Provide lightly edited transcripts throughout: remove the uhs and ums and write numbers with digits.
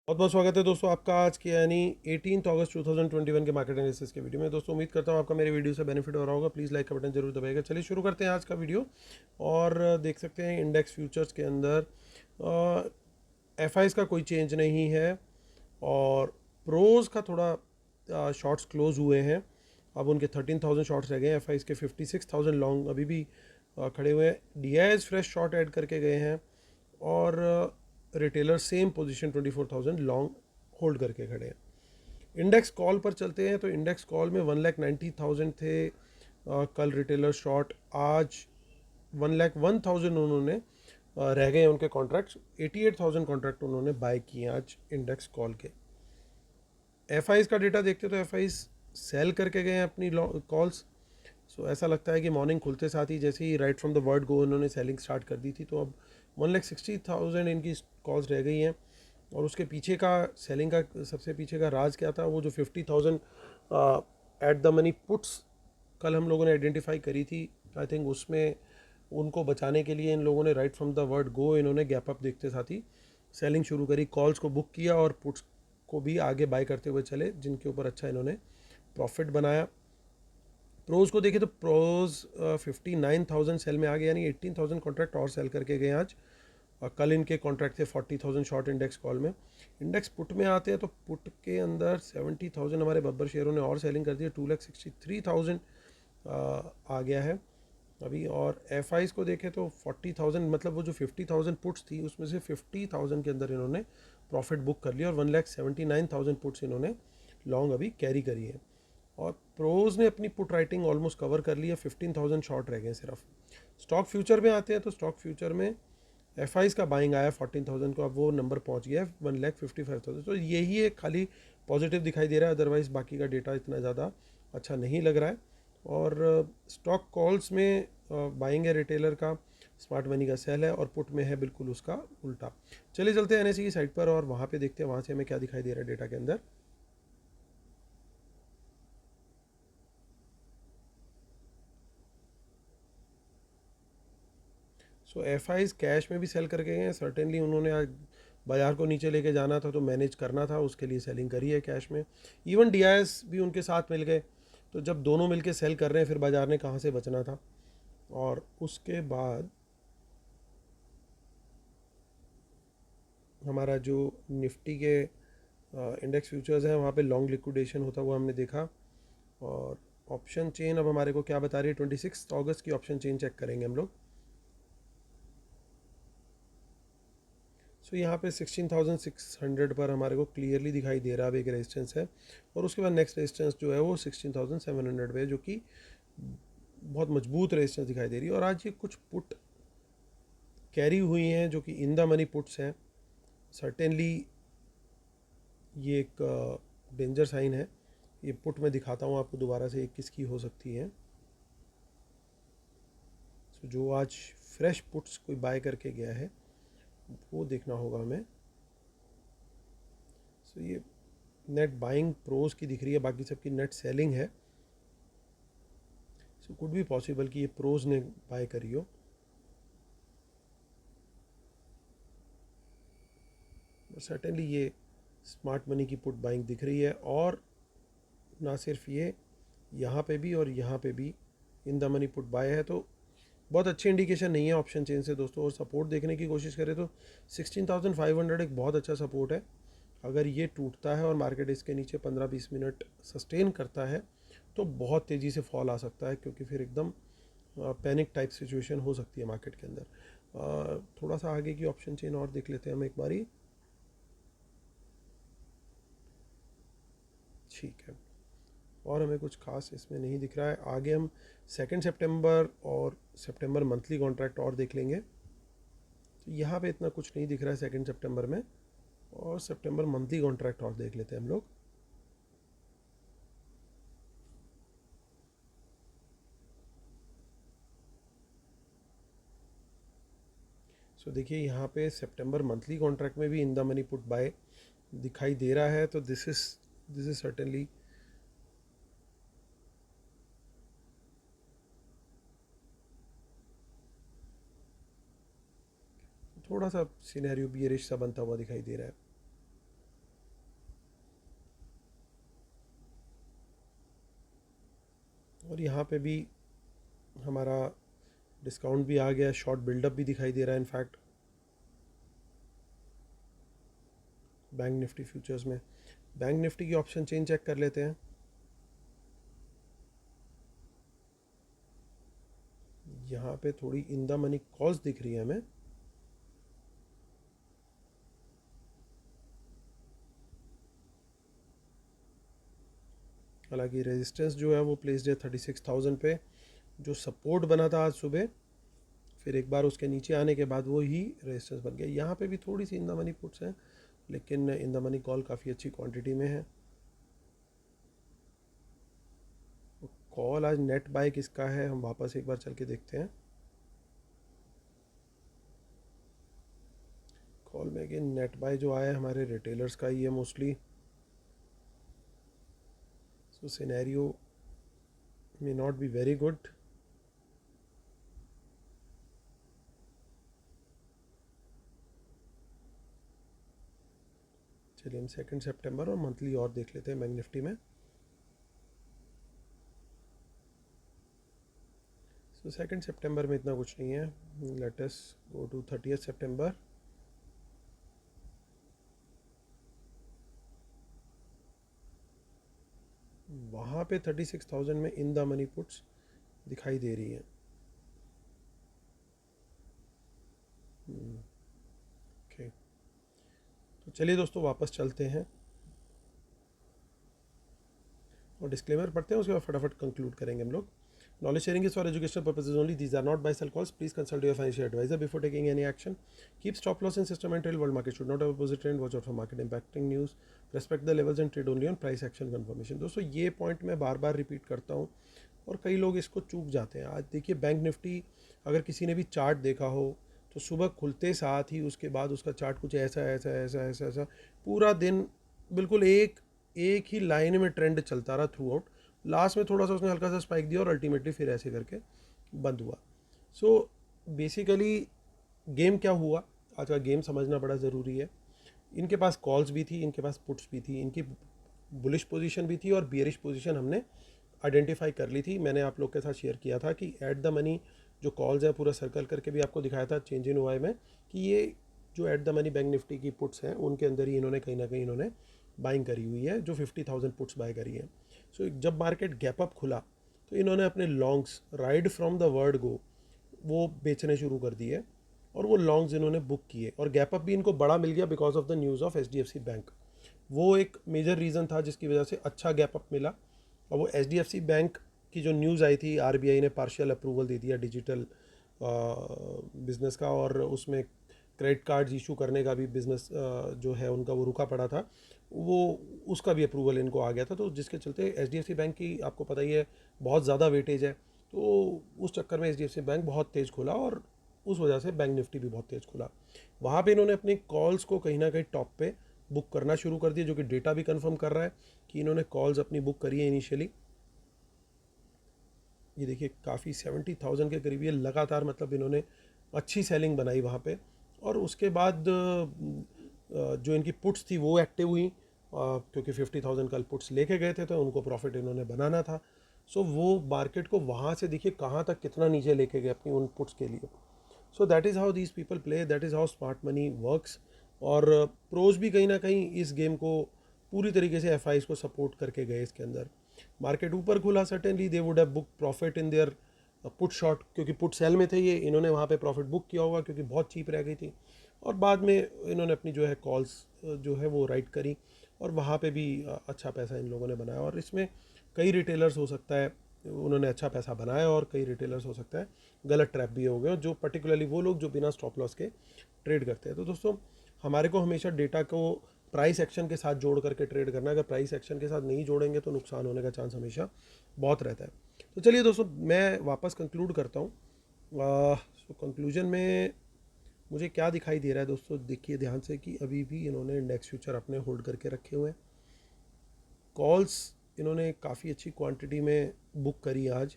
बहुत बहुत स्वागत है दोस्तों आपका आज के यानी 18 अगस्त 2021 के मार्केट एनालिसिस के वीडियो में। दोस्तों उम्मीद करता हूँ आपका मेरे वीडियो से बेनिफिट हो रहा होगा। प्लीज़ लाइक का बटन जरूर दबाइएगा। चलिए शुरू करते हैं आज का वीडियो। और देख सकते हैं इंडेक्स फ्यूचर्स के अंदर एफ आईज़ का कोई चेंज नहीं है और प्रोज का थोड़ा शॉर्ट्स क्लोज हुए हैं। अब उनके 13,000 शॉर्ट्स रह गए हैं। एफ आईज़ के 56,000 लॉन्ग अभी भी खड़े हुए हैं। D I S fresh short add करके गए हैं और retailer same position 24,000 long hold करके खड़े हैं। इंडेक्स कॉल पर चलते हैं तो इंडेक्स कॉल में 1,90,000 थे कल रिटेलर शॉर्ट। आज 1,01,000 उन्होंने रह गए उनके कॉन्ट्रैक्ट्स। 88,000 कॉन्ट्रैक्ट उन्होंने बाय किए आज इंडेक्स कॉल के। एफ आईज़ का डेटा देखते तो एफ आईज़ सेल करके गए हैं अपनी कॉल्स। सो ऐसा लगता है कि मॉर्निंग खुलते साथ ही जैसे ही right from the word go उन्होंने सेलिंग स्टार्ट कर दी थी। तो अब 1,60,000 इनकी कॉल्स रह गई हैं। और उसके पीछे का सेलिंग का सबसे पीछे का राज क्या था? वो जो 50,000 एट द मनी पुट्स कल हम लोगों ने आइडेंटिफाई करी थी, आई थिंक उसमें उनको बचाने के लिए इन लोगों ने राइट फ्रॉम द वर्ड गो इन्होंने गैप अप देखते साथ ही सेलिंग शुरू करी। कॉल्स को बुक किया और पुट्स को भी आगे बाय करते हुए चले, जिनके ऊपर अच्छा इन्होंने प्रॉफिट बनाया। प्रोज को देखें तो प्रोज 59,000 सेल में आ गया, यानी 18,000 कॉन्ट्रैक्ट और सेल करके गए आज। और कल इनके कॉन्ट्रैक्ट थे 40,000 शॉर्ट इंडेक्स कॉल में। इंडेक्स पुट में आते हैं तो पुट के अंदर 70,000 हमारे बब्बर शेयरों ने और सेलिंग कर दी है। 2,63,000 आ गया है अभी। और एफ आईज़ को देखें तो 40,000, मतलब वो जो 50,000 पुट्स थी उसमें से 50,000 के अंदर इन्होंने प्रॉफिट बुक कर लिया और 1,79,000 पुट्स इन्होंने लॉन्ग अभी कैरी करी है। और प्रोज ने अपनी पुट राइटिंग ऑलमोस्ट कवर कर ली है। 15,000 शॉर्ट रह गए सिर्फ। स्टॉक फ्यूचर में आते हैं तो स्टॉक फ्यूचर में एफ आईज़ का बाइंग आया 14,000 को। अब वो नंबर पहुंच गया है 1,55,000। तो यही एक खाली पॉजिटिव दिखाई दे रहा है, अदरवाइज़ बाकी का डेटा इतना ज़्यादा अच्छा नहीं लग रहा है। और स्टॉक कॉल्स में बाइंग है रिटेलर का, स्मार्ट मनी का सेल है और पुट में है बिल्कुल उसका उल्टा। चलिए चलते हैं एनएसई की साइट पर और वहाँ पे देखते हैं वहाँ से हमें क्या दिखाई दे रहा है डेटा के अंदर। सो एफ आईज़ कैश में भी सेल करके गए हैं। सर्टेनली उन्होंने आज बाज़ार को नीचे लेके जाना था तो मैनेज करना था, उसके लिए सेलिंग करी है कैश में। इवन डी आई एस भी उनके साथ मिल गए। तो जब दोनों मिलके सेल कर रहे हैं फिर बाज़ार ने कहाँ से बचना था। और उसके बाद हमारा जो निफ्टी के इंडेक्स फ्यूचर्स हैं वहाँ पे लॉन्ग लिक्विडेशन होता हुआ हमने देखा। और ऑप्शन चेन अब हमारे को क्या बता रही है? 26 अगस्त की ऑप्शन चेन चेक करेंगे हम लोग। सो यहाँ पे 16,600 पर हमारे को क्लियरली दिखाई दे रहा है अब एक रेजिस्टेंस है। और उसके बाद नेक्स्ट रेजिस्टेंस जो है वो 16,700 पे है, जो कि बहुत मजबूत रेजिस्टेंस दिखाई दे रही है। और आज ये कुछ पुट कैरी हुई हैं जो कि इन द मनी पुट्स हैं। सर्टेनली ये एक डेंजर साइन है। ये पुट मैं दिखाता हूँ आपको दोबारा से किसकी हो सकती है। सो जो आज फ्रेश पुट्स कोई बाय करके गया है वो देखना होगा हमें। सो ये नेट बाइंग प्रोज की दिख रही है, बाकी सबकी नेट सेलिंग है। सो कुड भी पॉसिबल कि ये प्रोज ने बाय करी हो। सर्टेनली ये स्मार्ट मनी की पुट बाइंग दिख रही है। और ना सिर्फ ये, यहाँ पे भी और यहाँ पे भी इन द मनी पुट बाय है। तो बहुत अच्छी इंडिकेशन नहीं है ऑप्शन चेन से दोस्तों। और सपोर्ट देखने की कोशिश करें तो 16,500 एक बहुत अच्छा सपोर्ट है। अगर ये टूटता है और मार्केट इसके नीचे 15-20 मिनट सस्टेन करता है तो बहुत तेज़ी से फॉल आ सकता है, क्योंकि फिर एकदम पैनिक टाइप सिचुएशन हो सकती है मार्केट के अंदर। थोड़ा सा आगे की ऑप्शन चेन और देख लेते हैं हम एक बारी। ठीक है, और हमें कुछ खास इसमें नहीं दिख रहा है। आगे हम 2 सितंबर और सितंबर मंथली कॉन्ट्रैक्ट और देख लेंगे। तो यहाँ पे इतना कुछ नहीं दिख रहा है 2 सितंबर में। और सितंबर मंथली कॉन्ट्रैक्ट और देख लेते हैं हम लोग। सो देखिए यहाँ पे सितंबर मंथली कॉन्ट्रैक्ट में भी इन द मनी पुट बाय दिखाई दे रहा है। तो दिस इज सर्टेनली थोड़ा सा सिनेरियो बियरिश सा बनता हुआ दिखाई दे रहा है। और यहाँ पे भी हमारा डिस्काउंट भी आ गया, शॉर्ट बिल्डअप भी दिखाई दे रहा है इनफैक्ट बैंक निफ्टी फ्यूचर्स में। बैंक निफ्टी की ऑप्शन चेन चेक कर लेते हैं। यहाँ पे थोड़ी इन द मनी कॉल्स दिख रही है हमें। हालांकि रेजिस्टेंस जो है वो प्लेस्ड है 36,000 पे। जो सपोर्ट बना था आज सुबह, फिर एक बार उसके नीचे आने के बाद वो ही रेजिस्टेंस बन गया। यहाँ पे भी थोड़ी सी इन द मनी पुट्स हैं, लेकिन इन द मनी कॉल काफ़ी अच्छी क्वांटिटी में है। कॉल आज नेट बाय किसका है, हम वापस एक बार चल के देखते हैं। कॉल में अगेन नेट बाय जो आया है हमारे रिटेलर्स का ही है mostly. So scenario may not be very good. चलिए हम 2 सितंबर और मंथली और देख लेते हैं बैंक निफ्टी में। सो 2 सितंबर में इतना कुछ नहीं है। लेट अस गो टू 30 सितंबर। वहाँ पे 36,000 में इन द मनी पुट्स दिखाई दे रही हैं। ओके, तो चलिए दोस्तों वापस चलते हैं और डिस्क्लेमर पढ़ते हैं, उसके बाद फटाफट कंक्लूड करेंगे हम लोग। Knowledge sharing is for educational purposes only. These are not buy sell calls. Please consult your financial advisor before taking any action. Keep stop loss in system and trail. World market should not have opposite trend. Watch out for market impacting news. Respect the levels and trade only on price action confirmation. दोस्तों ये point मैं बार बार repeat करता हूँ और कई लोग इसको चूक जाते हैं। आज देखिए बैंक निफ्टी, अगर किसी ने भी चार्ट देखा हो तो सुबह खुलते साथ ही उसके बाद उसका चार्ट कुछ ऐसा ऐसा ऐसा ऐसा ऐसा पूरा दिन बिल्कुल एक ही लाइन में ट्रेंड चलता रहा थ्रू आउट। लास्ट में थोड़ा सा उसने हल्का सा स्पाइक दिया और अल्टीमेटली फिर ऐसे करके बंद हुआ। सो बेसिकली गेम क्या हुआ, आज का गेम समझना बड़ा ज़रूरी है। इनके पास कॉल्स भी थी, इनके पास पुट्स भी थी, इनकी बुलिश पोजीशन भी थी और बियरिश पोजीशन हमने आइडेंटिफाई कर ली थी। मैंने आप लोग के साथ शेयर किया था कि एट द मनी जो कॉल्स है पूरा सर्कल करके भी आपको दिखाया था चेंज इन वाई में कि ये जो at the money bank Nifty की पुट्स हैं उनके अंदर ही इन्होंने कहीं ना कहीं इन्होंने बाइंग करी हुई है, जो 50,000 पुट्स बाय करी है। सो जब मार्केट गैप अप खुला तो इन्होंने अपने longs ride from the word गो वो बेचने शुरू कर दिए और वो लॉन्ग्स इन्होंने बुक किए और गैप अप भी इनको बड़ा मिल गया because of the news of HDFC bank. वो एक मेजर रीज़न था जिसकी वजह से अच्छा गैप अप मिला। और वो एचडीएफसी बैंक की जो न्यूज़ आई थी, आरबीआई ने पार्शियल अप्रूवल दे दिया डिजिटल बिजनेस का, और उसमें क्रेडिट कार्ड्स इशू करने का भी बिज़नेस जो है उनका वो रुका पड़ा था, वो उसका भी अप्रूवल इनको आ गया था। तो जिसके चलते एचडीएफसी बैंक की आपको पता ही है बहुत ज़्यादा वेटेज है, तो उस चक्कर में एचडीएफसी बैंक बहुत तेज़ खुला और उस वजह से बैंक निफ्टी भी बहुत तेज़ खुला। वहाँ पे इन्होंने अपनी कॉल्स को कहीं ना कहीं टॉप पे बुक करना शुरू कर दिया, जो कि डेटा भी कंफर्म कर रहा है कि इन्होंने कॉल्स अपनी बुक करी है इनिशियली। ये देखिए काफ़ी 70,000 के करीब ये लगातार मतलब इन्होंने अच्छी सेलिंग बनाई वहाँ पे। और उसके बाद जो इनकी पुट्स थी वो एक्टिव हुई, क्योंकि 50,000 कल पुट्स लेके गए थे तो उनको प्रॉफिट इन्होंने बनाना था। सो वो मार्केट को वहाँ से देखिए कहाँ तक कितना नीचे लेके गए अपनी उन पुट्स के लिए। So that is how these people play, that is how smart money works. और प्रोज भी कहीं ना कहीं इस गेम को पूरी तरीके से एफ को सपोर्ट करके गए इसके अंदर। मार्केट ऊपर खुला, certainly they would have book profit in their put shot, क्योंकि पुट सेल में थे ये, इन्होंने वहाँ पे प्रॉफिट बुक किया होगा क्योंकि बहुत चीप रह गई थी। और बाद में इन्होंने अपनी जो है कॉल्स जो है वो राइट करी और वहाँ पे भी अच्छा पैसा इन लोगों ने बनाया। और इसमें कई रिटेलर्स हो सकता है उन्होंने अच्छा पैसा बनाया और कई रिटेलर्स हो सकता है गलत ट्रैप भी हो गए, जो पर्टिकुलरली वो लोग जो बिना स्टॉप लॉस के ट्रेड करते हैं। तो दोस्तों हमारे को हमेशा डेटा को प्राइस एक्शन के साथ जोड़ करके ट्रेड करना है। अगर प्राइस एक्शन के साथ नहीं जोड़ेंगे तो नुकसान होने का चांस हमेशा बहुत रहता है। तो चलिए दोस्तों मैं वापस कंक्लूड करता हूँ। सो कंक्लूजन में मुझे क्या दिखाई दे रहा है दोस्तों, देखिए ध्यान से कि अभी भी इन्होंने इंडेक्स फ्यूचर अपने होल्ड करके रखे हुए हैं। कॉल्स इन्होंने काफ़ी अच्छी क्वांटिटी में बुक करी आज,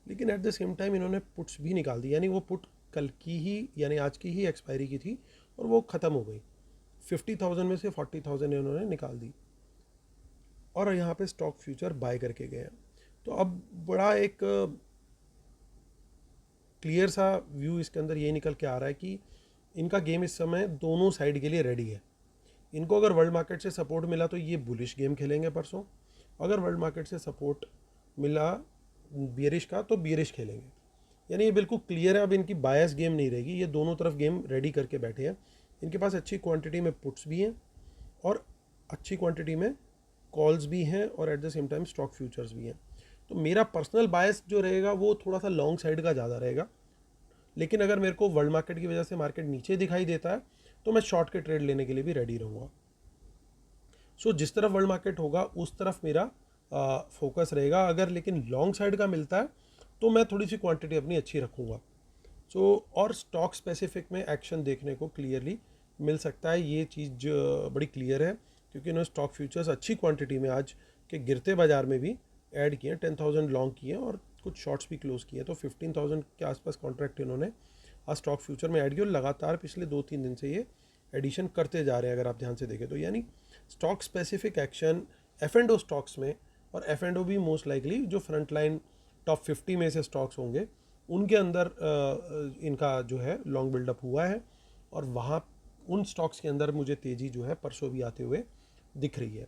लेकिन एट द सेम टाइम इन्होंने पुट्स भी निकाल दी, यानी वो पुट कल की ही यानी आज की ही एक्सपायरी की थी और वो ख़त्म हो गई। 50,000 में से 40,000 इन्होंने निकाल दी और यहाँ पे स्टॉक फ्यूचर बाय करके गए हैं। तो अब बड़ा एक क्लियर सा व्यू इसके अंदर ये निकल के आ रहा है कि इनका गेम इस समय दोनों साइड के लिए रेडी है। इनको अगर वर्ल्ड मार्केट से सपोर्ट मिला तो ये बुलिश गेम खेलेंगे परसों, अगर वर्ल्ड मार्केट से सपोर्ट मिला बियरिश का तो बियरिश खेलेंगे। यानी ये बिल्कुल क्लियर है, अब इनकी बायस गेम नहीं रहेगी, ये दोनों तरफ गेम रेडी करके बैठे हैं। इनके पास अच्छी क्वांटिटी में पुट्स भी हैं और अच्छी क्वांटिटी में कॉल्स भी हैं और at the same time stock futures भी हैं। तो मेरा पर्सनल बायस जो रहेगा वो थोड़ा सा लॉन्ग साइड का ज़्यादा रहेगा, लेकिन अगर मेरे को वर्ल्ड मार्केट की वजह से मार्केट नीचे दिखाई देता है तो मैं शॉर्ट के ट्रेड लेने के लिए भी रेडी रहूँगा। सो जिस तरफ वर्ल्ड मार्केट होगा उस तरफ मेरा फोकस रहेगा। अगर लेकिन लॉन्ग साइड का मिलता है तो मैं थोड़ी सी क्वांटिटी अपनी अच्छी रखूँगा। और स्टॉक स्पेसिफिक में एक्शन देखने को क्लियरली मिल सकता है, ये चीज़ बड़ी क्लियर है क्योंकि इन्होंने स्टॉक फ्यूचर्स अच्छी क्वांटिटी में आज के गिरते बाजार में भी ऐड किए हैं। 10,000 लॉन्ग किए हैं और कुछ शॉर्ट्स भी क्लोज किए हैं, तो 15,000 के आसपास कॉन्ट्रैक्ट इन्होंने आज स्टॉक फ्यूचर में ऐड किए और लगातार पिछले 2-3 दिन से ये एडिशन करते जा रहे हैं अगर आप ध्यान से देखें तो। यानी stock specific action F and O stocks में, और एफ एंड ओ भी मोस्ट लाइकली जो फ्रंट लाइन टॉप 50 में से स्टॉक्स होंगे उनके अंदर इनका जो है लॉन्ग बिल्डअप हुआ है और वहाँ उन स्टॉक्स के अंदर मुझे तेज़ी जो है परसों भी आते हुए दिख रही है।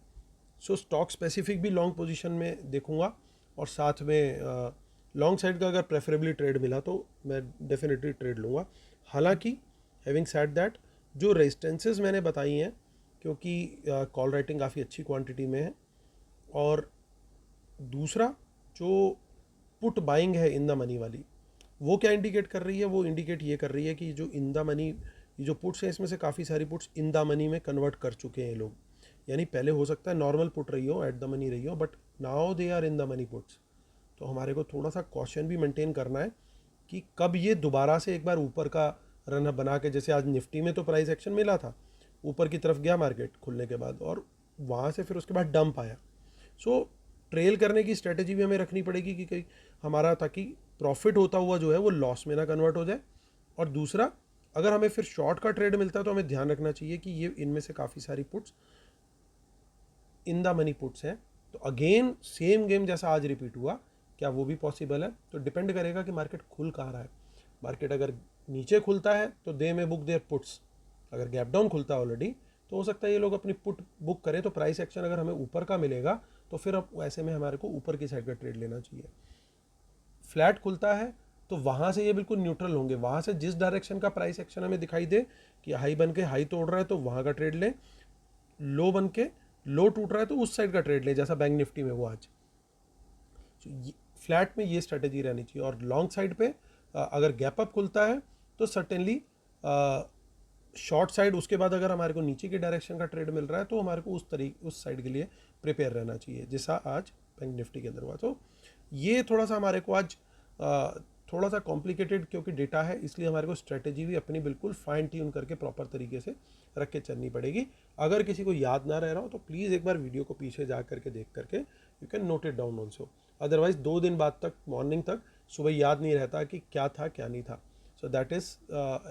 स्टॉक स्पेसिफिक भी लॉन्ग पोजीशन में देखूंगा और साथ में लॉन्ग साइड का अगर प्रेफरेबली ट्रेड मिला तो मैं डेफिनेटली ट्रेड लूँगा। हालांकि हैविंग सेड दैट जो रेजिस्टेंसेस मैंने बताई हैं, क्योंकि कॉल राइटिंग काफ़ी अच्छी क्वांटिटी में है, और दूसरा जो पुट बाइंग है इन द मनी वाली, वो क्या इंडिकेट कर रही है, वो इंडिकेट ये कर रही है कि जो इन द मनी, ये जो पुट्स हैं इसमें से काफ़ी सारी पुट्स इन द मनी में कन्वर्ट कर चुके हैं लोग। यानी पहले हो सकता है नॉर्मल पुट रही हो, एट द मनी रही हो, but now they are in the money puts. तो हमारे को थोड़ा सा कॉशन भी मेंटेन करना है कि कब ये दोबारा से एक बार ऊपर का रन बना के, जैसे आज निफ्टी में तो प्राइस एक्शन मिला था, ऊपर की तरफ गया मार्केट खुलने के बाद और वहाँ से फिर उसके बाद डंप आया। ट्रेल करने की स्ट्रेटेजी भी हमें रखनी पड़ेगी कि कहीं हमारा, ताकि प्रॉफिट होता हुआ जो है वो लॉस में ना कन्वर्ट हो जाए। और दूसरा, अगर हमें फिर शॉर्ट का ट्रेड मिलता है तो हमें ध्यान रखना चाहिए कि ये इनमें से काफ़ी सारी puts in the money puts हैं। तो अगेन सेम गेम जैसा आज रिपीट हुआ, क्या वो भी पॉसिबल है? तो डिपेंड करेगा कि मार्केट खुल कहाँ रहा है। मार्केट अगर नीचे खुलता है तो दे में बुक देयर पुट्स, अगर गैप डाउन खुलता है ऑलरेडी तो हो सकता है ये लोग अपनी पुट बुक करें। तो प्राइस एक्शन अगर हमें ऊपर का मिलेगा तो फिर अब ऐसे में हमारे को ऊपर की साइड का ट्रेड लेना चाहिए। फ्लैट खुलता है तो वहाँ से ये बिल्कुल न्यूट्रल होंगे, वहाँ से जिस डायरेक्शन का प्राइस एक्शन हमें दिखाई दे कि हाई बन के हाई तोड़ रहा है तो वहाँ का ट्रेड लें, लो बन के लो टूट रहा है तो उस साइड का ट्रेड लें, जैसा बैंक निफ्टी में वो आज। फ्लैट में ये स्ट्रेटेजी रहनी चाहिए। और लॉन्ग साइड पे अगर गैप अप खुलता है तो सर्टेनली शॉर्ट साइड, उसके बाद अगर हमारे को नीचे की डायरेक्शन का ट्रेड मिल रहा है तो हमारे को उस साइड के लिए प्रिपेयर रहना चाहिए, जैसा आज बैंक निफ्टी के अंदर हुआ। तो ये थोड़ा सा हमारे को आज थोड़ा सा कॉम्प्लिकेटेड क्योंकि डेटा है, इसलिए हमारे को स्ट्रेटेजी भी अपनी बिल्कुल फाइन ट्यून करके प्रॉपर तरीके से रख के चलनी पड़ेगी। अगर किसी को याद ना रह रहा हो तो प्लीज़ एक बार वीडियो को पीछे जा करके देख करके you can note it down also. Otherwise 2 दिन बाद तक मॉर्निंग तक सुबह याद नहीं रहता कि क्या था क्या नहीं था। So that is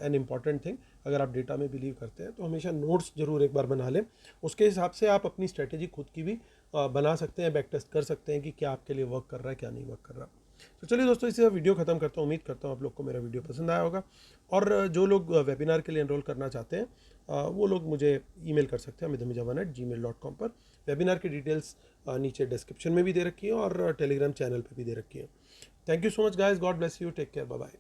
an important thing. अगर आप डेटा में बिलीव करते हैं तो हमेशा नोट्स जरूर एक बार बना लें, उसके हिसाब से आप अपनी स्ट्रेटेजी खुद की भी बना सकते हैं, बैक टेस्ट कर सकते हैं कि क्या आपके लिए वर्क कर रहा है क्या नहीं वर्क कर रहा। तो चलिए दोस्तों, इसी वीडियो खत्म करता हूँ। उम्मीद करता हूँ आप लोग को मेरा वीडियो पसंद आया होगा। और जो लोग वेबिनार के लिए एनरोल करना चाहते हैं वो लोग मुझे ईमेल कर सकते हैं amitamidjavan@gmail.com पर। वेबिनार की डिटेल्स नीचे डिस्क्रिप्शन में भी दे रखी है और टेलीग्राम चैनल पे भी दे रखी है। Thank you so much guys, God bless you, take care, bye bye.